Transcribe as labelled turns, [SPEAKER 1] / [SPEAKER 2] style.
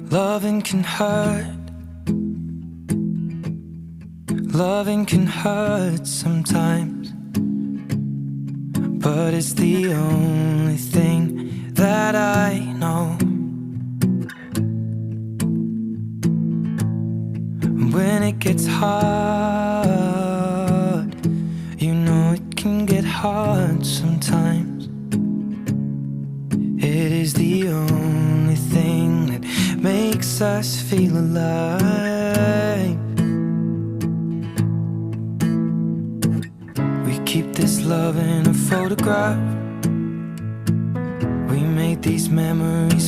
[SPEAKER 1] Loving can hurt. Loving can hurt sometimes, but it's the only thing that I know. When it gets hard, you know it can get hard sometimes. It is the only thing that makes us feel alive. We keep this love in a photograph. We made these memories